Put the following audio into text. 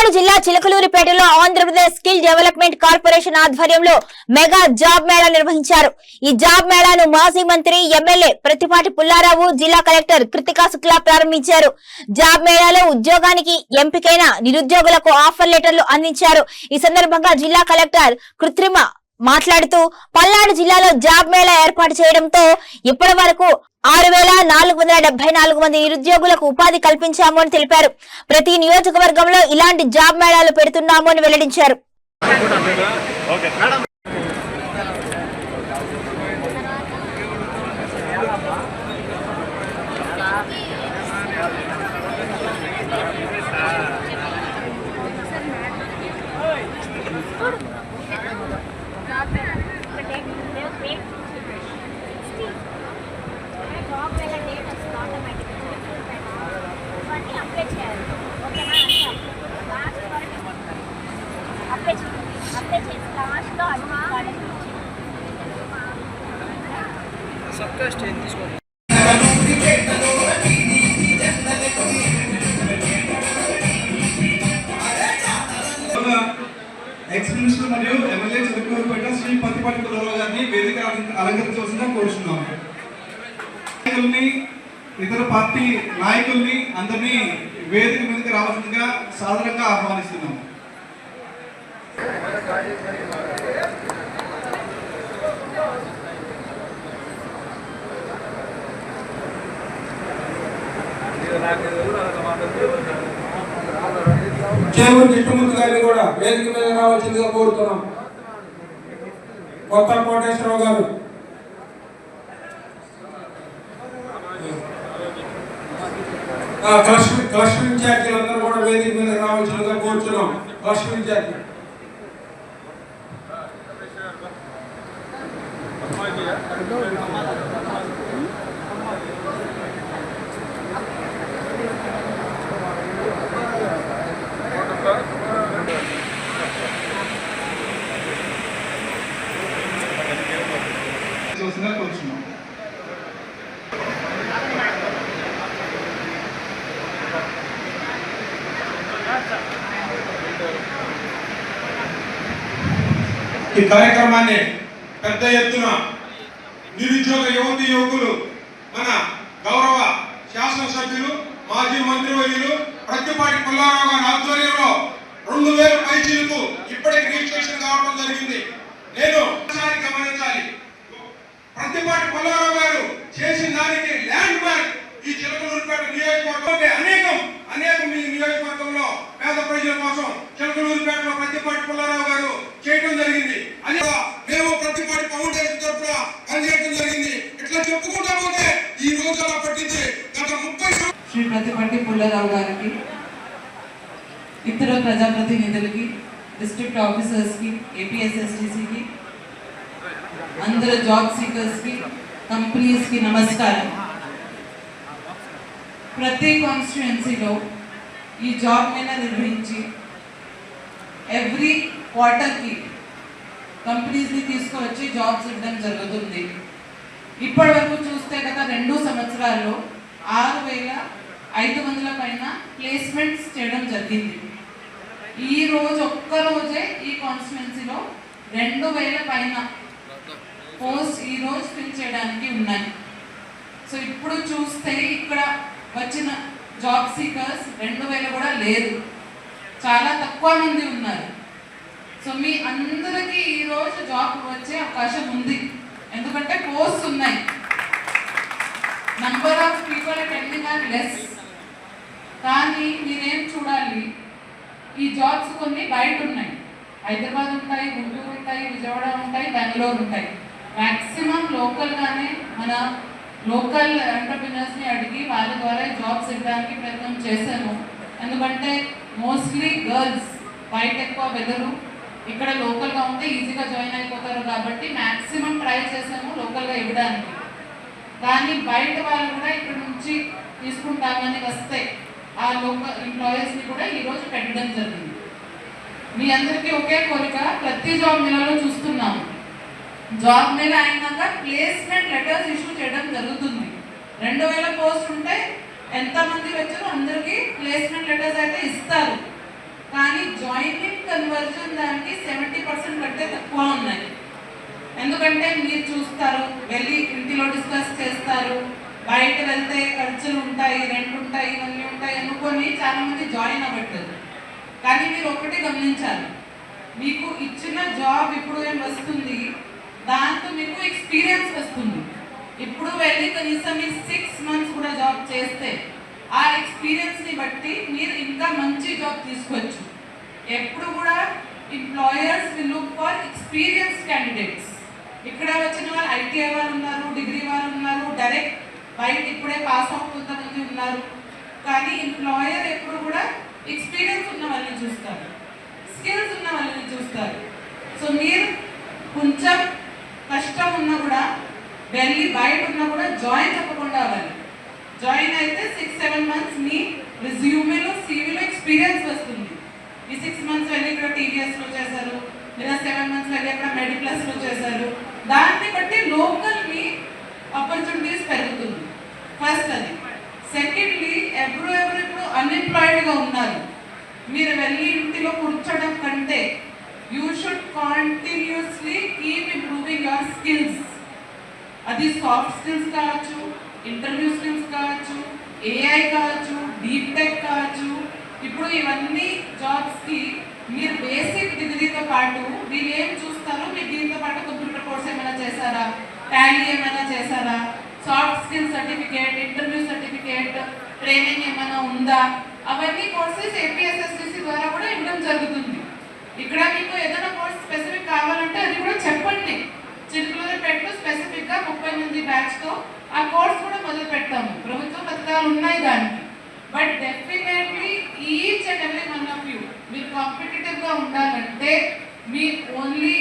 పల్నాడు జిల్లా చిలకలూరిపేటలో Andhra Pradesh skill development corporation ఆధ్వర్యంలో mega job Mela నిర్వహించారు. ఈ జాబ్ మేళాను మాజీ మంత్రి ఎమ్మెల్యే ప్రతిపాటి పుల్లారావు, జిల్లా కలెక్టర్ కృతికా శుక్లా ప్రారంభించారు. జాబ్ మేళాలో ఉద్యోగానికి ఎంపికైన నిరుద్యోగులకు ఆఫర్ లెటర్లు అందించారు. ఈ సందర్భంగా జిల్లా కలెక్టర్ కృత్రిమ మాట్లాడుతూ పల్నాడు జిల్లాలో జాబ్ మేళా ఏర్పాటు చేయడంతో ఇప్పటి వరకు 6,474 మంది నిరుద్యోగులకు ఉపాధి కల్పించాము అని తెలిపారు. ప్రతి నియోజకవర్గంలో ఇలాంటి జాబ్ మేళాలు పెడుతున్నాము అని వెల్లడించారు. सबका स्टेज తీసుకోండి. ఎక్స్ మినిస్టర్ మరియు ఎమ్మెల్యే చిలకలూరిపేట శ్రీ ప్రతిపాటి పుల్లారావు గారిని వేదిక అలంకరించవలసిందిగా కోరుతున్నాము. ఇతర పార్టీ నాయకుల్ని అందరినీ వేదిక మీదకి రావాల్సిందిగా సాధారణంగా ఆహ్వానిస్తున్నాము. చేమూరి కృష్ణమూర్తి గారిని కూడా వేదిక మీద రావాల్సిందిగా కోరుతున్నాం. కొత్త కోటేశ్వరరావు గారు, క్లస్టర్ ఇన్ఛార్జీలందరూ కూడా వేదిక మీద రావాల్సిందిగా కోరుతున్నాం. క్లస్టర్ ఇన్ఛార్జి కోరుతున్నాం. ఈ కార్యక్రమాన్ని పెద్ద ఎత్తున నిరుద్యోగ యువతి యువకులు, మన గౌరవ శాసనసభ్యులు, మాజీ మంత్రివర్యులు ప్రతిపాటి పుల్లారావు గారి ఆధ్వర్యంలో 2000 పైచీలకు ఇప్పటికి రిజిస్ట్రేషన్ కావడం జరిగింది. నేను గమనించాలి, ప్రతిపాటి పుల్లారావు గారు చేసిన దానికి ల్యాండ్ మార్క్ ఈ చిలకలూరిపేట నియోజకవర్గం. అనేకం మీ నియోజకవర్గంలో పేద ప్రజల కోసం చిలకలూరిపేటలో ప్రతిపాటి పుల్లారావు గారు చేయడం జరిగింది. అది మేము ప్రతిపాటి ఫౌండేషన్ తరఫున పనిచేయడం జరిగింది. ఇట్లా చెప్పుకుంటా పోతే ఈ రోజు అలా పట్టించి గత 30 శ్రీ ప్రతిపాటి పుల్లారావు గారికి, ఇతర ప్రజాప్రతినిధులకి, డిస్ట్రిక్ట్ ఆఫీసర్స్కి, ఏపీఎస్ఎస్టీసీకి, అందరు జాబ్ సీకర్స్కి, కంపెనీస్కి నమస్కారం. ప్రతి కాన్స్టిట్యుయెన్సీలో ఈ జాబ్ మేళా నిర్వహించి ఎవ్రీ క్వార్టర్కి కంపెనీస్ని తీసుకువచ్చి జాబ్స్ ఇవ్వడం జరుగుతుంది. ఇప్పటి వరకు చూస్తే గత 2 సంవత్సరాల్లో 6,500 పైన ప్లేస్మెంట్స్ చేయడం జరిగింది. ఈ రోజు ఒక్కరోజే ఈ కాన్స్టిట్యుయెన్సీలో 2,000 పైన పోస్ట్ ఈ రోజు ఫిల్ చేయడానికి ఉన్నాయి. సో ఇప్పుడు చూస్తే ఇక్కడ వచ్చిన జాబ్ సీకర్స్ 2,000 కూడా లేదు, చాలా తక్కువ మంది ఉన్నారు. సో మీ అందరికీ ఈరోజు జాబ్ వచ్చే అవకాశం ఉంది, ఎందుకంటే పోస్ట్ ఉన్నాయి. Number of people attending are less. కానీ మీరేం చూడాలి, ఈ జాబ్స్ కొన్ని బయట ఉన్నాయి. హైదరాబాద్ ఉంటాయి, గుంటూరు ఉంటాయి, విజయవాడ ఉంటాయి, బెంగళూరు ఉంటాయి. మ్యాక్సిమం లోకల్గానే మన లోకల్ ఎంటర్ప్రినర్స్ని అడిగి వాళ్ళ ద్వారా జాబ్స్ ఇవ్వడానికి ప్రయత్నం చేశాము. ఎందుకంటే మోస్ట్లీ గర్ల్స్ బయట ఎక్కువ వెళ్ళరు, ఇక్కడ లోకల్గా ఉంటే ఈజీగా జాయిన్ అయిపోతారు కాబట్టి మ్యాక్సిమం ట్రై చేసాము లోకల్గా ఇవ్వడానికి. కానీ బయట వాళ్ళు కూడా ఇక్కడ నుంచి తీసుకుంటామని వస్తే ఆ లోకల్ ఎంప్లాయీస్ని కూడా ఈరోజు పెట్టడం జరిగింది. మీ అందరికీ ఒకే కోరిక, ప్రతి జాబ్ మేళాలో చూస్తున్నాము, జాబ్ మేళా అయినాక ప్లేస్మెంట్ లెటర్స్ ఇష్యూ చేయడం జరుగుతుంది. 2000 పోస్ట్ ఉంటే ఎంతమంది వచ్చారో అందరికీ ప్లేస్మెంట్ లెటర్స్ అయితే ఇస్తారు. కానీ కన్వర్జన్ దానికి 70% కంటే తక్కువ ఉన్నాయి. ఎందుకంటే మీరు చూస్తారు, వెళ్ళి ఇంటిలో డిస్కస్ చేస్తారు, బయట వెళ్తే ఖర్చులు ఉంటాయి, రెంట్ ఉంటాయి, ఇవన్నీ ఉంటాయి అనుకొని చాలా మంది జాయిన్ అవ్వట్లేదు. కానీ మీరు ఒకటి గమనించాలి, మీకు ఇచ్చిన జాబ్ ఇప్పుడు ఏం వస్తుంది, దాంతో మీకు ఎక్స్పీరియన్స్ వస్తుంది. ఇప్పుడు వెళ్ళి కనీసం మీరు 6 months కూడా జాబ్ చేస్తే ఆ ఎక్స్పీరియన్స్ని బట్టి మీరు ఇంకా మంచి జాబ్ తీసుకోవచ్చు. ఎప్పుడు కూడా employers will look for experience candidates. ఇక్కడ వచ్చిన వాళ్ళు ఐటీఐ వాళ్ళు ఉన్నారు, డిగ్రీ వాళ్ళు ఉన్నారు, డైరెక్ట్ బయట ఇప్పుడే పాస్ అవుట్ కొంతమంది ఉన్నారు. కానీ ఎంప్లాయర్ ఎప్పుడు కూడా ఎక్స్పీరియన్స్ ఉన్న వాళ్ళని చూస్తారు, స్కిల్స్ ఉన్న వాళ్ళని చూస్తారు. సో మీరు కొంచెం కష్టం ఉన్నా కూడా వెళ్ళి బయట ఉన్నా కూడా జాయిన్ తప్పకుండా అవ్వాలి. జాయిన్ అయితే 6-7 months మీ రెజ్యూమేలో సివిలో ఎక్స్పీరియన్స్ వస్తుంది. ఈ 6 months వెళ్ళి ఇక్కడ టీవీఎస్లో చేశారు, లేదా 7 months వెళ్ళి అక్కడ మెడిప్లస్లో చేశారు, దాన్ని బట్టి లోకల్ మీ ఆపర్చునిటీస్ పెరుగుతుంది. ఫస్ట్ అది. సెకండ్లీ, ఎవరు ఇప్పుడు అన్ఎంప్లాయిడ్గా ఉన్నారు, మీరు వెళ్ళి ఇంటిలో కూర్చోడం కంటే you should continuously keep improving your skills. అది సాఫ్ట్ స్కిల్స్ కావచ్చు, ఇంటర్వ్యూ స్కిల్స్ కావచ్చు, ఏఐ కావచ్చు, డీప్ టెక్ కావచ్చు. ఇప్పుడు ఇవన్నీ జాబ్స్కి మీరు బేసిక్ డిగ్రీతో పాటు మీరు ఏం చూస్తారో, మీరు దీంతో పాటు కంప్యూటర్ కోర్స్ ఏమైనా చేశారా, టాలీ ఏమైనా చేశారా, soft skills certificate, interview certificate, training ఏమైనా ఉందా, అవన్నీ కోర్సెస్ ఏపీఎస్ఎస్డిసి ద్వారా కూడా ఇవ్వడం జరుగుతుంది. ఇక్కడ మీకు ఏదైనా కోర్స్ స్పెసిఫిక్ కావాలంటే అది కూడా చెప్పండి. చిలుకలూరిపేటలో స్పెసిఫిక్గా 30 మంది బ్యాచ్తో ఆ కోర్స్ కూడా మొదలు పెడతాము. ప్రభుత్వ పథకాలు ఉన్నాయి దానికి. But definitely each and every one of you మీరు కాంపిటేటివ్గా ఉండాలంటే మీ ఓన్లీ